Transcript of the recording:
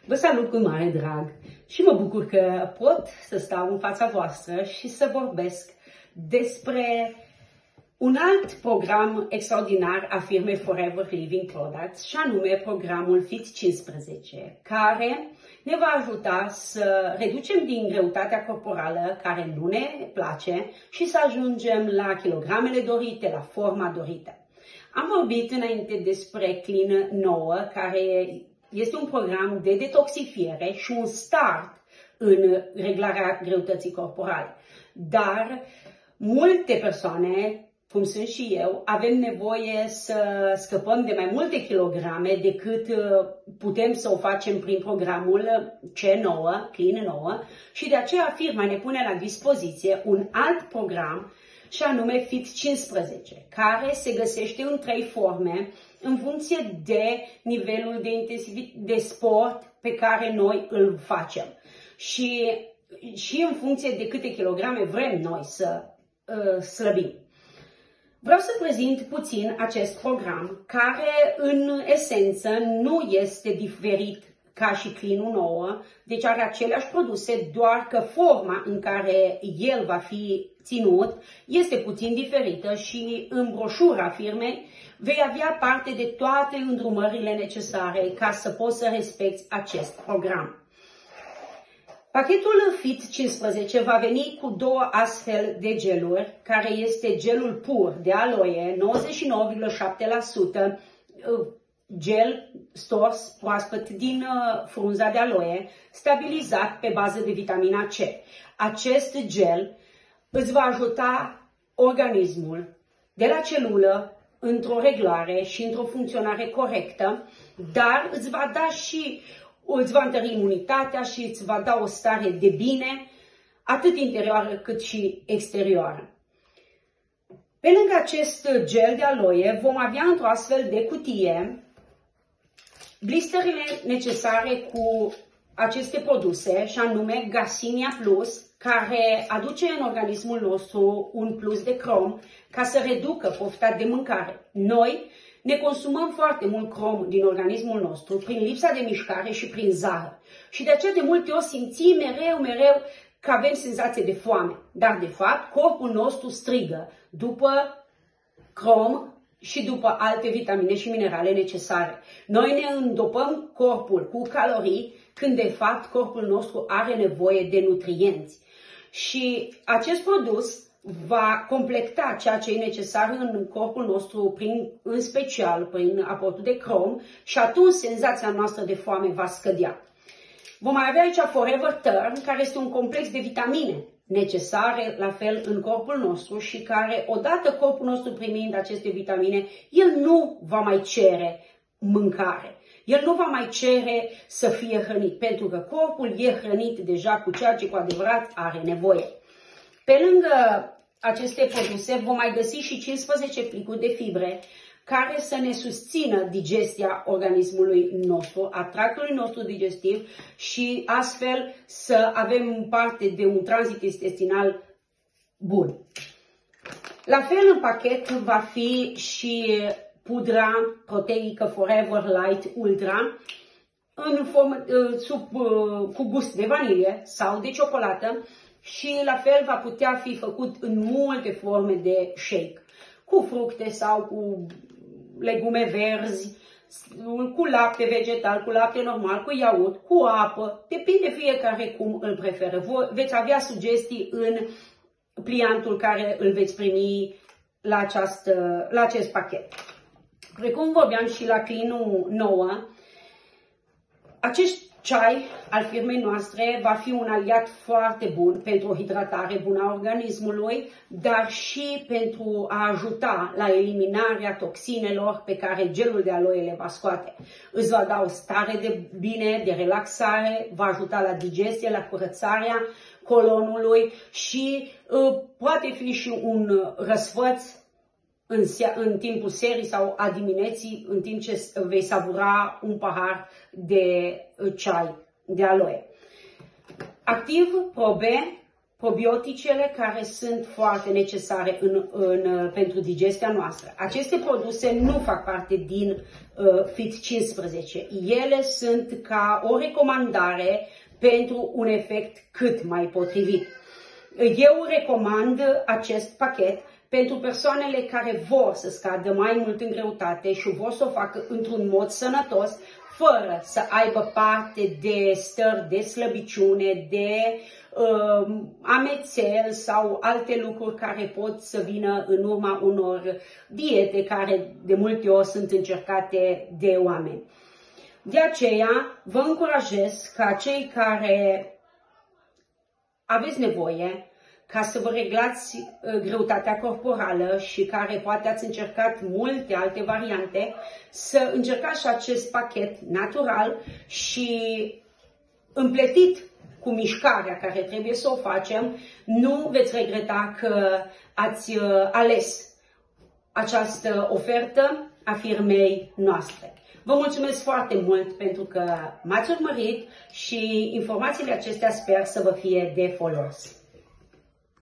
Vă salut cu mare drag și mă bucur că pot să stau în fața voastră și să vorbesc despre un alt program extraordinar a firmei Forever Living Products, și anume programul Fit 15, care ne va ajuta să reducem din greutatea corporală care nu ne place și să ajungem la kilogramele dorite, la forma dorită. Am vorbit înainte despre Clean 9, care este un program de detoxifiere și un start în reglarea greutății corporale. Dar multe persoane, cum sunt și eu, avem nevoie să scăpăm de mai multe kilograme decât putem să o facem prin programul C9, Clean 9, și de aceea firma ne pune la dispoziție un alt program, și anume Fit 15, care se găsește în 3 forme în funcție de nivelul de intensitate de sport pe care noi îl facem și în funcție de câte kilograme vrem noi să slăbim. Vreau să prezint puțin acest program, care în esență nu este diferit ca și Clean 9, deci are aceleași produse, doar că forma în care el va fi ținut este puțin diferită și în broșura firmei vei avea parte de toate îndrumările necesare ca să poți să respecti acest program. Pachetul Fit 15 va veni cu 2 astfel de geluri, care este gelul pur de aloe, 99,7%, gel stors proaspăt din frunza de aloe, stabilizat pe bază de vitamina C. Acest gel îți va ajuta organismul de la celulă într-o reglare și într-o funcționare corectă, dar îți va întări imunitatea și îți va da o stare de bine, atât interioară cât și exterioară. Pe lângă acest gel de aloe vom avea într-o astfel de cutie blisterele necesare cu aceste produse, și anume Garcinia Plus, care aduce în organismul nostru un plus de crom ca să reducă pofta de mâncare. Noi ne consumăm foarte mult crom din organismul nostru prin lipsa de mișcare și prin zahăr. Și de aceea de multe ori simțim mereu că avem senzație de foame. Dar de fapt corpul nostru strigă după crom și după alte vitamine și minerale necesare. Noi ne îndopăm corpul cu calorii când de fapt corpul nostru are nevoie de nutrienți. Și acest produs va completa ceea ce e necesar în corpul nostru, în special prin aportul de crom, și atunci senzația noastră de foame va scădea. Vom mai avea aici Forever Turn, care este un complex de vitamine necesare la fel în corpul nostru și care, odată corpul nostru primind aceste vitamine, el nu va mai cere mâncare. El nu va mai cere să fie hrănit, pentru că corpul e hrănit deja cu ceea ce cu adevărat are nevoie. Pe lângă aceste produse vom mai găsi și 15 plicuri de fibre care să ne susțină digestia organismului nostru, a tractului nostru digestiv, și astfel să avem parte de un tranzit intestinal bun. La fel în pachet va fi și pudra proteică Forever Light Ultra cu gust de vanilie sau de ciocolată, și la fel va putea fi făcut în multe forme de shake, cu fructe sau cu legume verzi, cu lapte vegetal, cu lapte normal, cu iaurt, cu apă, depinde fiecare cum îl preferă. Veți avea sugestii în pliantul care îl veți primi la acest pachet. Precum vorbeam și la Clean 9, acest ceai al firmei noastre va fi un aliat foarte bun pentru o hidratare bună a organismului, dar și pentru a ajuta la eliminarea toxinelor pe care gelul de aloe le va scoate. Îți va da o stare de bine, de relaxare, va ajuta la digestie, la curățarea colonului și poate fi și un răsfăț în timpul serii sau a dimineții, în timp ce vei savura un pahar de ceai de aloe. Activ Pro B probioticele care sunt foarte necesare pentru digestia noastră. Aceste produse nu fac parte din Fit 15. Ele sunt ca o recomandare pentru un efect cât mai potrivit. Eu recomand acest pachet pentru persoanele care vor să scadă mai mult în greutate și vor să o facă într-un mod sănătos, fără să aibă parte de stări de slăbiciune, de amețel sau alte lucruri care pot să vină în urma unor diete care de multe ori sunt încercate de oameni. De aceea vă încurajez ca cei care aveți nevoie ca să vă reglați greutatea corporală și care poate ați încercat multe alte variante, să încercați și acest pachet natural și împletit cu mișcarea care trebuie să o facem. Nu veți regreta că ați ales această ofertă a firmei noastre. Vă mulțumesc foarte mult pentru că m-ați urmărit și informațiile acestea sper să vă fie de folos.